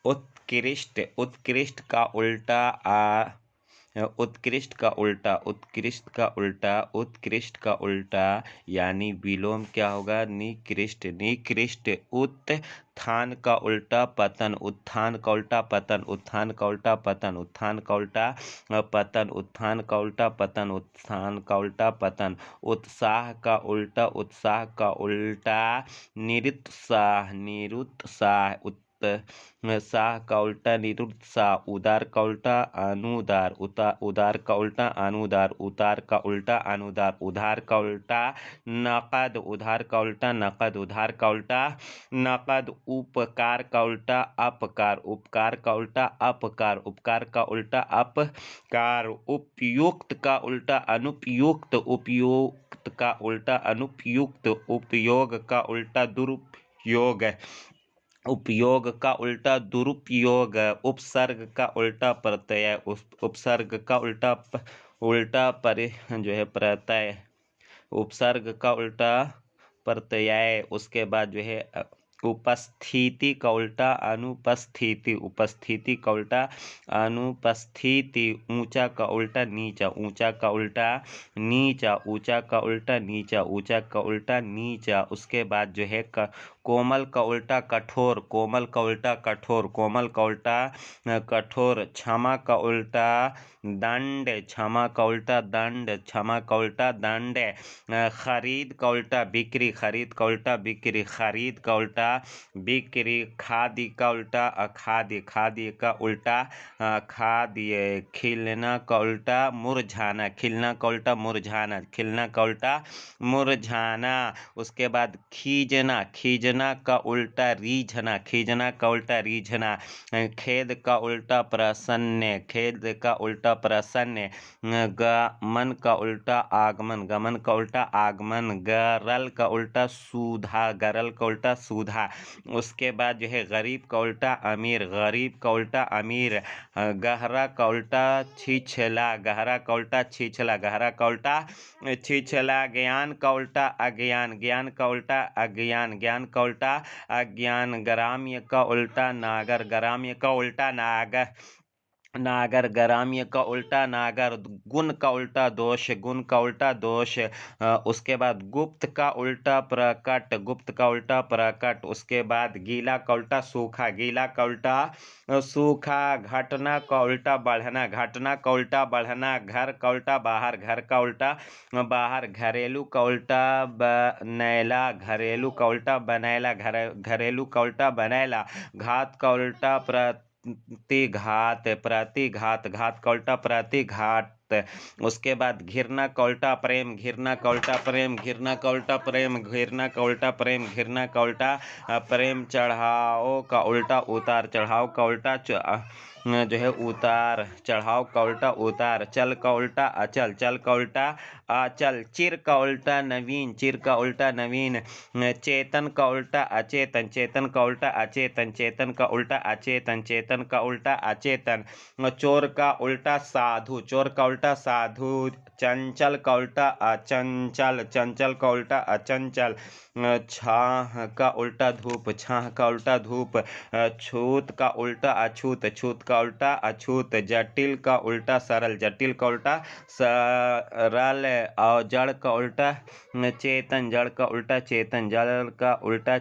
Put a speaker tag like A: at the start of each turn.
A: उत्कृष्ट। उत्कृष्ट का उल्टा उत्कृष्ट का उल्टा उत्कृष्ट का उल्टा उत्कृष्ट का उल्टा यानी विलोम क्या होगा? निकृष्ट। निकृष्ट। उत्थान का उल्टा पतन। उत्थान का उल्टा पतन। उत्थान का उल्टा पतन। उत्थान का उल्टा पतन। उत्थान का उल्टा पतन। उत्थान का उल्टा पतन। उत्साह का उल्टा उत्साह का उल्टा निरुत्साह। निरुत्साह। साह का उल्टा निरुत्साह। उदार का उल्टा अनुदार। उदार का उल्टा अनुदार। उतार का उल्टा अनुदार। उधार का उल्टा नकद। उधार का उल्टा नकद। उधार का उल्टा नकद। उपकार का उल्टा अपकार। उपकार का उल्टा अपकार। उपकार का उल्टा अपकार। उपयुक्त का उल्टा अनुपयुक्त। उपयुक्त का उल्टा अनुपयुक्त। उपयोग का उल्टा दुरुपयोग। उपयोग का उल्टा दुरुपयोग। उपसर्ग का उल्टा प्रत्यय। उपसर्ग का उल्टा प्रत्यय। उपसर्ग का उल्टा प्रत्यय। उसके बाद उपस्थिति का उल्टा अनुपस्थिति। उपस्थिति का उल्टा अनुपस्थिति। ऊंचा का उल्टा नीचा। ऊंचा का उल्टा नीचा। ऊंचा का उल्टा नीचा। ऊंचा का उल्टा नीचा। उसके बाद कोमल का उल्टा कठोर। कोमल का उल्टा कठोर। कोमल का उल्टा कठोर। क्षमा का उल्टा दंड। क्षमा का उल्टा दंड। क्षमा का उल्टा दंड। खरीद का उल्टा बिक्री। खरीद का उल्टा बिक्री। खरीद का उल्टा बिक्री। खादी का उल्टा अखादी। खादी का उल्टा खाद्य। खिलना का उल्टा मुरझाना। खिलना का उल्टा मुरझाना। खिलना का उल्टा मुरझाना। उसके बाद खींचना। खींचना का उल्टा रीझना। खींचना का उल्टा रीझना। खेद का उल्टा प्रसन्न। खेद का उल्टा प्रसन्न। गमन का उल्टा आगमन। गमन का उल्टा आगमन। गरल का उल्टा सूधा। गरल का उल्टा सूधा। उसके बाद गरीब का उल्टा अमीर। गरीब का उल्टा अमीर। गहरा का उल्टा छिछला। गहरा का उल्टा छिछला। गहरा का उल्टा छिछला। ज्ञान का उल्टा अज्ञान। ज्ञान का उल्टा अज्ञान। ज्ञान का उल्टा अज्ञान। ग्राम्य का उल्टा नागर। ग्राम्य का उल्टा नागर। नागर। ग्राम्य का उल्टा नागर। गुण का उल्टा दोष। गुण का उल्टा दोष। उसके बाद गुप्त का उल्टा प्रकट। गुप्त का उल्टा प्रकट। उसके बाद गीला का उल्टा सूखा। गीला का उल्टा सूखा। घटना का उल्टा बढ़ना। घटना का उल्टा बढ़ना। घर का उल्टा बाहर। घर का उल्टा बाहर। घरेलू का उल्टा बनैला। घरेलू का उल्टा बनैला। घरेलू का उल्टा बनैला। घात का उल्टा प्रतिघात। प्रतिघात। घात का उल्टा प्रतिघात। उसके बाद घृणा का उल्टा प्रेम। घृणा का उल्टा प्रेम। घृणा का उल्टा प्रेम। घृणा का उल्टा प्रेम। घृणा का उल्टा प्रेम। चढ़ाव का उल्टा उतार। चढ़ाव का उल्टा उतार। चढ़ाव का उल्टा उतार। चल का उल्टा अचल। चल का उल्टा अचल। चिर का उल्टा नवीन। चिर का उल्टा नवीन। चेतन का उल्टा अचेतन। चेतन का उल्टा अचेतन। चेतन का उल्टा अचेतन। चेतन का उल्टा अचेतन। चोर का उल्टा साधु। चोर का उल्टा साधु। चंचल का उल्टा अचंचल। चंचल का उल्टा अचंचल। छाह का उल्टा धूप। छाह का उल्टा धूप। छूत का उल्टा अछूत। छूत का उल्टा अछूत। जटिल का उल्टा सरल। जटिल का उल्टा सरल। और जड़ का उल्टा चेतन। जड़ का उल्टा चेतन। जड़ का उल्टा